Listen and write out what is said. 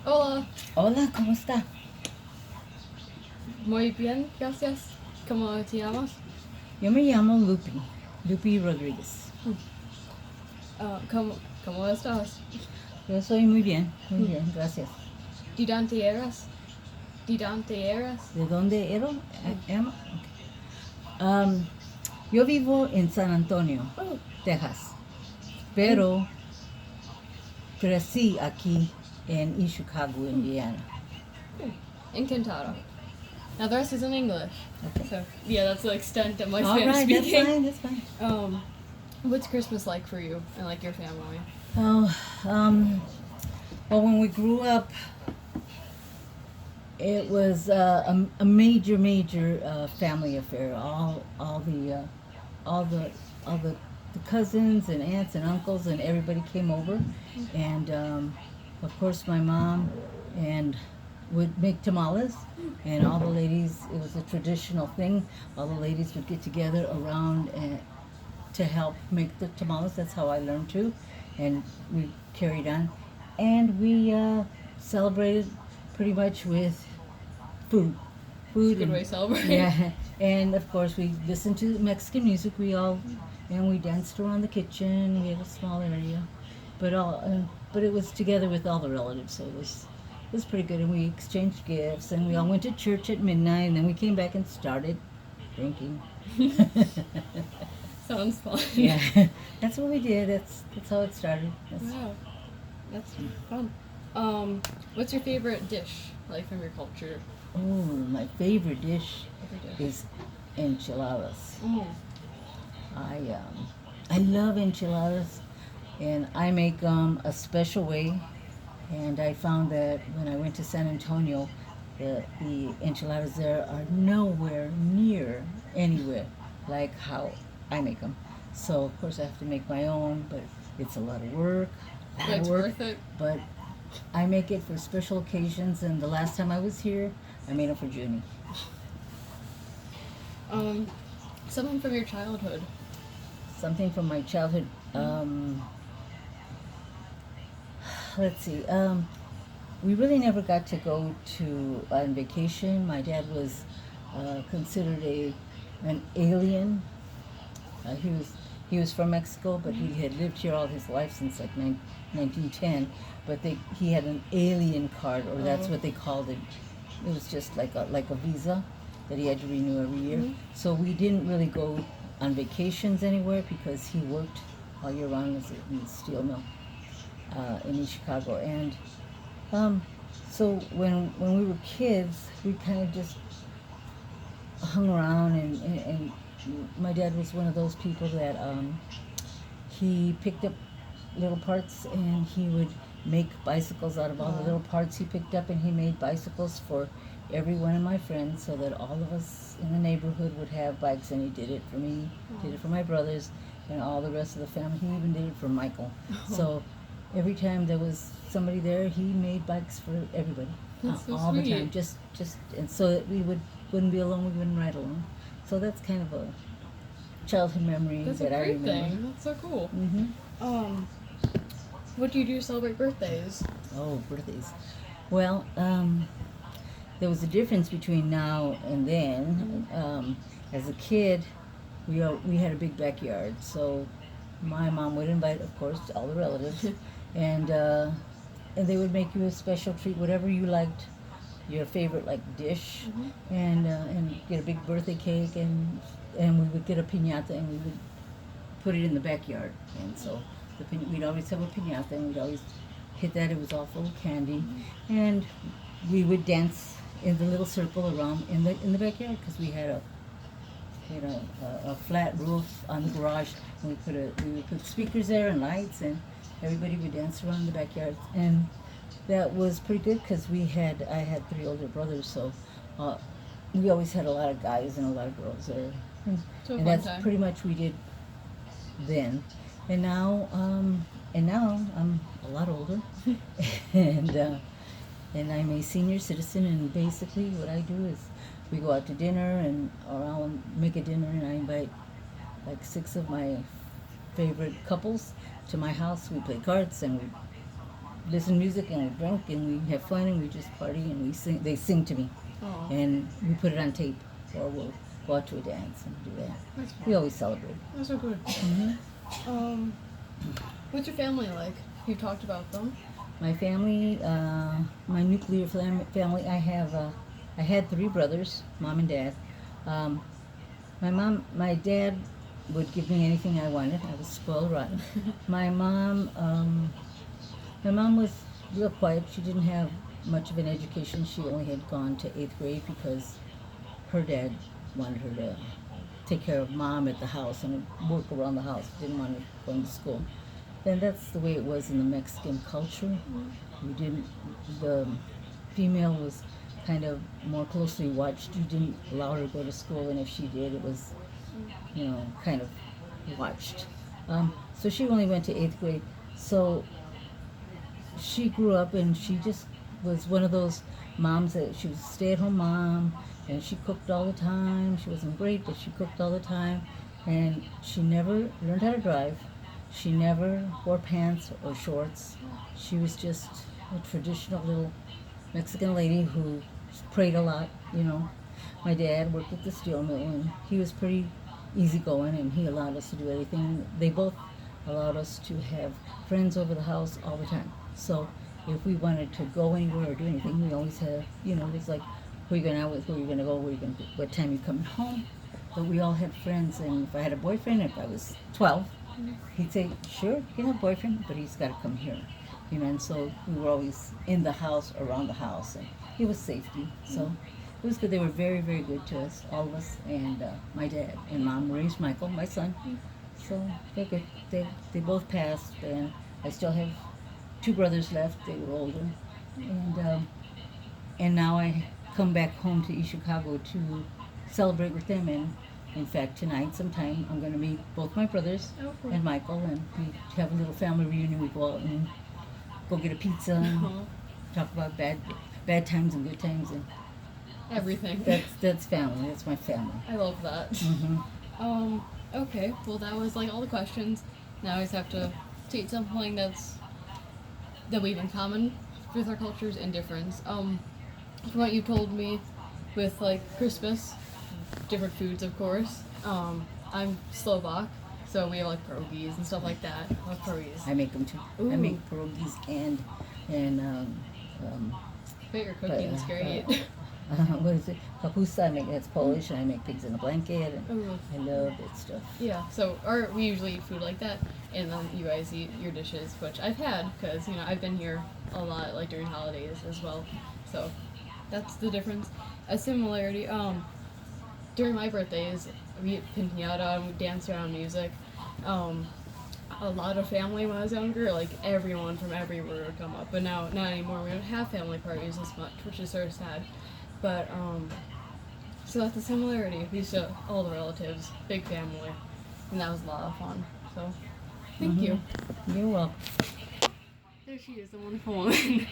Hola. Hola, ¿cómo está? Muy bien, gracias. ¿Cómo te llamas? Yo me llamo Lupi Rodríguez. ¿Cómo estás? Yo soy muy bien, gracias. ¿De dónde eres? ¿De dónde eres? ¿De dónde era? Emma? Okay. Yo vivo en San Antonio, Oh, Texas, en, pero crecí aquí en East Chicago, Indiana. encantado. Now the rest is in English. Okay. So yeah, that's the extent of my All Spanish right, speaking. that's fine. What's Christmas like for you and like your family? Oh, well, when we grew up, it was a major family affair. All the all the cousins and aunts and uncles and everybody came over, and of course my mom and would make tamales, and all the ladies. It was a traditional thing. All the ladies would get together around and to help make the tamales. That's how I learned to, and we carried on, and we celebrated pretty much with food, It's a food good way and to celebrate. yeah, and of course we listened to Mexican music. We all and we danced around the kitchen. We had a small area, but it was together with all the relatives, so it was pretty good. And we exchanged gifts, and we all went to church at midnight, and then we came back and started drinking. Sounds fun. Yeah, that's what we did. That's how it started. Wow, that's fun. What's your favorite dish, like from your culture? Oh, my favorite dish Every dish. is enchiladas. Mm. I I love enchiladas, and I make them a special way. And I found that when I went to San Antonio, the enchiladas there are nowhere near anywhere like how I make them. So of course I have to make my own, but it's a lot of work, But it's worth it. But I make it for special occasions, and the last time I was here, I made them for Junie. Um, Something from your childhood. Something from my childhood. Let's see. We really never got to go to on vacation. My dad was considered an alien. He was from Mexico, but he had lived here all his life since like 1910. But he had an alien card, or that's what they called it. It was just like a visa that he had to renew every year. Mhm. So we didn't really go on vacations anywhere because he worked all year round as in the steel mill in East Chicago. And so when we were kids, we kind of just hung around, and my dad was one of those people that he picked up little parts, and he would make bicycles out of all the little parts he picked up, and he made bicycles for every one of my friends so that all of us in the neighborhood would have bikes. And he did it for me, did it for my brothers, and all the rest of the family. He even did it for Michael. So every time there was somebody there, he made bikes for everybody. That's so all sweet. the time, just and so that we wouldn't be alone. We wouldn't ride alone. So that's kind of a childhood memory That's that a I great remember. thing. That's so cool. Mm-hmm. What do you do to celebrate birthdays? Oh, birthdays. Well, there was a difference between now and then. As a kid, we had a big backyard, so my mom would invite, of course, all the relatives, and they would make you a special treat, whatever you liked, your favorite like dish, and get a big birthday cake, and we would get a piñata, and we would put it in the backyard. And so we'd always have a piñata, and we'd always hit that. It was all full of candy, and we would dance in the little circle around in the backyard because we had a flat roof on the garage. And we would put speakers there and lights, and everybody would dance around the backyard. And that was pretty good because I had three older brothers, so uh, we always had a lot of guys and a lot of girls there. So And fun that's time. pretty much we did then. And now, I'm a lot older, and and I'm a senior citizen. And basically, what I do is we go out to dinner, or I'll make a dinner, and I invite like six of my favorite couples to my house. We play cards, and we listen to music and we drink and we have fun and we just party and we sing. They sing to me, Oh, and we put it on tape, or we'll go out to a dance and do that. that's We fun. always celebrate. That's so good. hmm What's your family like? You've talked about them. My family, my nuclear family. I had 3 brothers, mom and dad. Um, my dad would give me anything I wanted. I was spoiled rotten. My mom was real quiet. She didn't have much of an education. She only had gone to 8th grade because her dad wanted her to take care of mom at the house and work around the house. Didn't want her going to school. And that's the way it was in the Mexican culture. You didn't, the female was kind of more closely watched. You didn't allow her to go to school, and if she did, it was, kind of watched. So she only went to 8th grade. So she grew up and she just was one of those moms that she was a stay-at-home mom, and she cooked all the time. She wasn't great, but she cooked all the time, and she never learned how to drive. She never wore pants or shorts. She was just a traditional little Mexican lady who prayed a lot. My dad worked at the steel mill, and he was pretty easygoing, and he allowed us to do everything. They both allowed us to have friends over the house all the time. So if we wanted to go anywhere or do anything, we always have, it's like, who are you going out with, who are you going to go, where are you going to, what time are you coming home? But we all had friends, and if I had a boyfriend, if I was 12, he'd say, sure, you can have a boyfriend, but he's got to come here. And so we were always in the house, around the house, and it was safety. So it was good. They were very, very good to us, all of us, and my dad and mom raised Michael, my son. So they're good. They both passed, and I still have 2 brothers left. They were older, and now I come back home to East Chicago to celebrate with them. And in fact, tonight sometime I'm going to meet both my brothers and Michael, and we have a little family reunion. We go out and go get a pizza and talk about bad times and good times, and Everything. that's family. That's my family. I love that. Okay, well that was like all the questions. Now I just have to state something that we have in common with our cultures and difference. From what you told me with like Christmas, different foods of course. I'm Slovak, so we have like pierogies and stuff like that. I love pierogies. I make them too. Ooh. I make pierogies and But your cooking's great. what is it? Papusa. That's Polish, and I make pigs in a blanket, and Ooh. I love that stuff. Yeah, so we usually eat food like that, and then you guys eat your dishes, which I've had because I've been here a lot, like during holidays as well. So that's the difference. A similarity. During my birthdays, we eat piñata and we dance around music. A lot of family when I was younger, like everyone from everywhere would come up, but now not anymore. We don't have family parties as much, which is sort of sad. But so that's a similarity. We used to all the relatives, big family, and that was a lot of fun. So thank you. You're welcome. There she is, the wonderful woman.